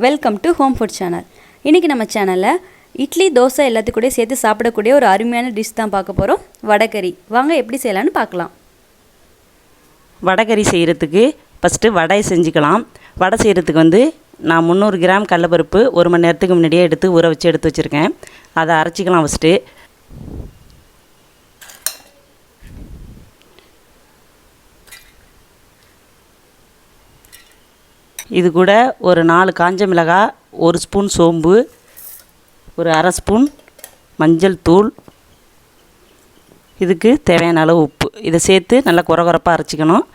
Welcome to home food channel. இன்றைக்கி நம்ம சேனலில் இட்லி தோசை எல்லாத்துக்கூட சேர்த்து சாப்பிடக்கூடிய ஒரு அருமையான டிஷ் தான் பார்க்க போகிறோம். வடகறி. வாங்க எப்படி செய்யலான்னு பார்க்கலாம். வடகறி செய்கிறதுக்கு ஃபஸ்ட்டு வடை செஞ்சுக்கலாம். வடை செய்கிறதுக்கு நான் 300 கிராம் கடலைப்பருப்பு 1 மணி நேரத்துக்கு முன்னாடியே ஊற வச்சு எடுத்து வச்சுருக்கேன். அதை அரைச்சிக்கலாம். ஃபஸ்ட்டு இது கூட ஒரு 4 காஞ்ச மிளகாய், 1 ஸ்பூன் சோம்பு, ஒரு அரை ஸ்பூன் மஞ்சள் தூள், இதுக்கு தேவையான அளவு உப்பு, இதை சேர்த்து நல்லா குறகுறப்பாக அரைச்சிக்கணும்.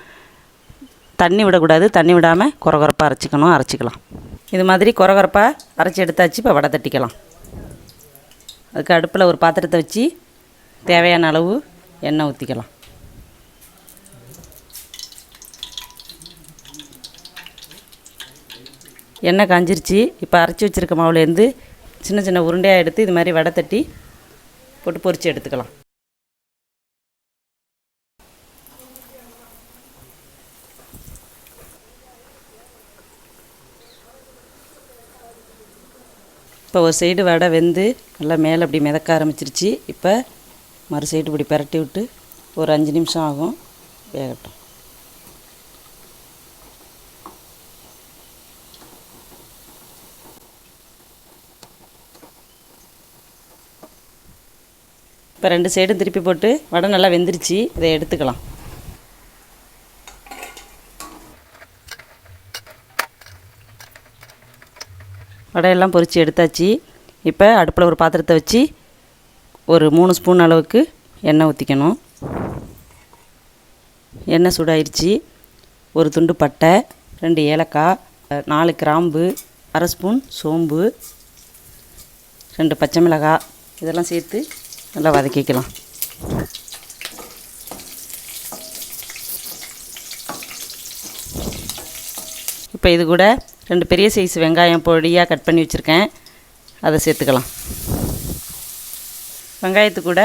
தண்ணி விடக்கூடாது, தண்ணி விடாமல் குறகுறப்பாக அரைச்சிக்கலாம். இது மாதிரி குறகுறப்பாக அரைச்சி எடுத்தாச்சு. இப்போ வடை தட்டிக்கலாம். அதுக்கு அடுப்பில் ஒரு பாத்திரத்தை வச்சு தேவையான அளவு எண்ணெய் ஊற்றிக்கலாம். எண்ணெய் காஞ்சிருச்சு. இப்போ அரைச்சி வச்சுருக்க மாவுலேருந்து சின்ன சின்ன உருண்டையாக எடுத்து இது மாதிரி வடை தட்டி போட்டு பொரித்து எடுத்துக்கலாம். இப்போ ஒரு சைடு வடை வெந்து நல்லா மேலே அப்படி மிதக்க ஆரம்பிச்சிருச்சு. இப்போ மறு சைடு இப்படி பரட்டி விட்டு ஒரு 5 நிமிஷம் ஆகும், வேகட்டும். இப்போ 2 சைடும் திருப்பி போட்டு வடை நல்லா வெந்துருச்சு. இதை எடுத்துக்கலாம். வடையெல்லாம் பொரித்து எடுத்தாச்சு. இப்போ அடுப்பில் ஒரு பாத்திரத்தை வச்சு ஒரு 3 ஸ்பூன் அளவுக்கு எண்ணெய் ஊற்றிக்கணும். எண்ணெய் சூடாயிருச்சு. ஒரு துண்டு பட்டை, 2 ஏலக்காய், 4 கிராம்பு, அரை ஸ்பூன் சோம்பு, 2 பச்சை மிளகாய், இதெல்லாம் சேர்த்து நல்லா வதக்கிக்கலாம். இப்போ இது கூட 2 பெரிய சைஸ் வெங்காயம் பொடியாக கட் பண்ணி வச்சுருக்கேன், அதை சேர்த்துக்கலாம். வெங்காயத்து கூட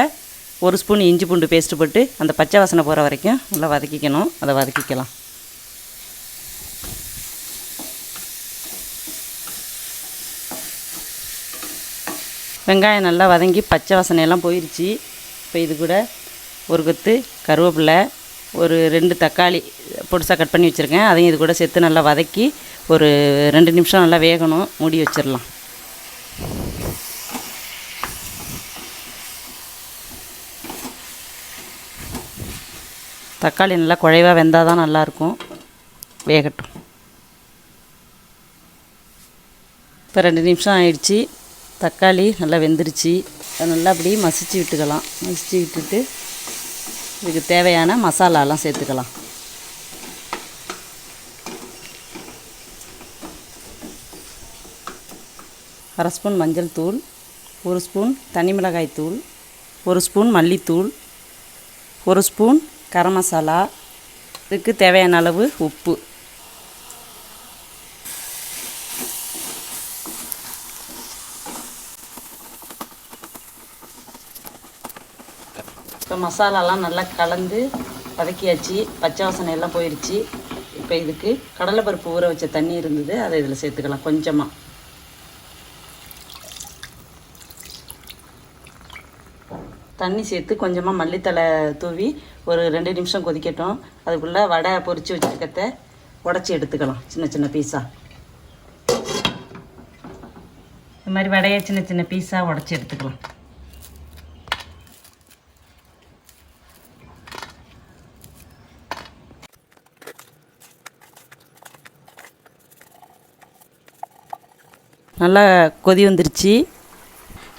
1 ஸ்பூன் இஞ்சி பூண்டு பேஸ்ட்டு போட்டு அந்த பச்சை வாசனை போகிற வரைக்கும் நல்லா வதக்கிக்கணும். அதை வதக்கிக்கலாம். வெங்காயம் நல்லா வதங்கி பச்சை வாசனையெல்லாம் போயிடுச்சு. இப்போ இது கூட ஒரு கொத்து கருவேப்பிலை, ஒரு 2 தக்காளி பொடிசாக கட் பண்ணி வச்சுருக்கேன், அதையும் இது கூட சேர்த்து நல்லா வதக்கி ஒரு 2 நிமிஷம் நல்லா வேகணும். மூடி வச்சிடலாம். தக்காளி நல்லா குழைவாக வெந்தால் தான் நல்லாயிருக்கும். வேகட்டும். இப்போ 2 நிமிஷம் ஆயிடுச்சு. தக்காளி நல்லா வெந்துருச்சு. அதை நல்லா அப்படி மசிச்சு விட்டுக்கலாம். மசிச்சு விட்டுட்டு இதுக்கு தேவையான மசாலாலாம் சேர்த்துக்கலாம். அரை ஸ்பூன் மஞ்சள் தூள், 1 ஸ்பூன் தனி மிளகாய் தூள், 1 ஸ்பூன் மல்லித்தூள், 1 ஸ்பூன் கரம் மசாலா, இதுக்கு தேவையான அளவு உப்பு. இப்போ மசாலாலாம் நல்லா கலந்து வதக்கியாச்சு. பச்சை வாசனை எல்லாம் போயிடுச்சு. இப்போ இதுக்கு கடலைப்பருப்பு ஊற வச்ச தண்ணி இருந்தது, அதை இதில் சேர்த்துக்கலாம். கொஞ்சமாக தண்ணி சேர்த்து கொஞ்சமாக மல்லித்தலை தூவி ஒரு 2 நிமிஷம் கொதிக்கட்டும். அதுக்குள்ளே வடை பொரித்து வச்சுருக்கத்தை உடச்சி எடுத்துக்கலாம். சின்ன சின்ன பீஸாக இந்த மாதிரி வடையை சின்ன சின்ன பீஸாக உடச்சி எடுத்துக்கலாம். நல்லா கொதி வந்துருச்சு.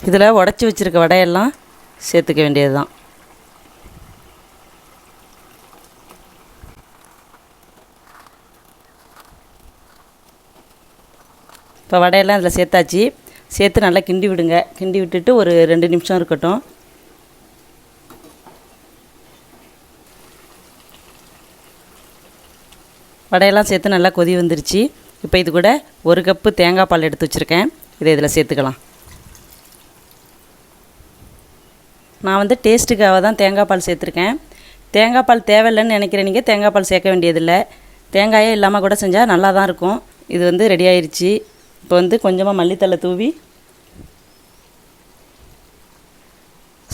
இதில் உடச்சி வச்சுருக்க வடையெல்லாம் சேர்த்துக்க வேண்டியது தான். இப்போ வடையெல்லாம் இதில் சேர்த்தாச்சு. சேர்த்து நல்லா கிண்டி விடுங்க. கிண்டி விட்டுட்டு ஒரு 2 நிமிஷம் இருக்கட்டும். வடையெல்லாம் சேர்த்து நல்லா கொதி வந்துருச்சு. இப்போ இது கூட 1 கப்பு தேங்காய் பால் எடுத்து வச்சுருக்கேன், இதை இதில் சேர்த்துக்கலாம். நான் டேஸ்ட்டுக்காக தான் தேங்காய் பால் சேர்த்துருக்கேன். தேங்காய் பால் தேவையில்லைன்னு நினைக்கிறேன். நீங்கள் தேங்காய் பால் சேர்க்க வேண்டியதில்லை. தேங்காயே இல்லாமல் கூட செஞ்சால் நல்லா தான் இருக்கும். இது ரெடி ஆயிடுச்சு. இப்போ வந்து கொஞ்சமாக மல்லித்தழை தூவி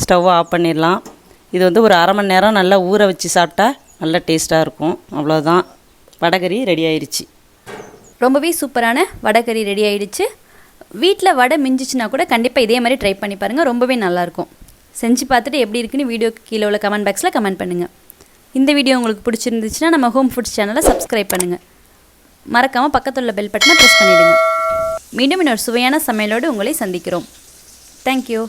ஸ்டவ்வை ஆஃப் பண்ணிடலாம். இது வந்து ஒரு அரை மணி நேரம் நல்லா ஊற வச்சு சாப்பிட்டா நல்லா டேஸ்ட்டாக இருக்கும். அவ்வளோதான், வடகறி ரெடி ஆயிடுச்சு. ரொம்பவே சூப்பரான வடகறி ரெடி ஆயிடுச்சு. வீட்டில் வடை மிஞ்சிச்சுன்னா கூட கண்டிப்பாக இதே மாதிரி ட்ரை பண்ணி பாருங்கள், ரொம்பவே நல்லாயிருக்கும். செஞ்சு பார்த்துட்டு எப்படி இருக்குன்னு வீடியோக்கு கீழே உள்ள கமெண்ட் பாக்ஸில் கமெண்ட் பண்ணுங்கள். இந்த வீடியோ உங்களுக்கு பிடிச்சிருந்துச்சுன்னா நம்ம ஹோம் ஃபுட்ஸ் சேனலை சப்ஸ்கிரைப் பண்ணுங்கள். மறக்காமல் பக்கத்தில் உள்ள பெல் பட்டனை ப்ரெஸ் பண்ணிவிடுங்க. மீண்டும் இன்னொரு சுவையான சமையலோடு உங்களை சந்திக்கிறோம். தேங்க்யூ.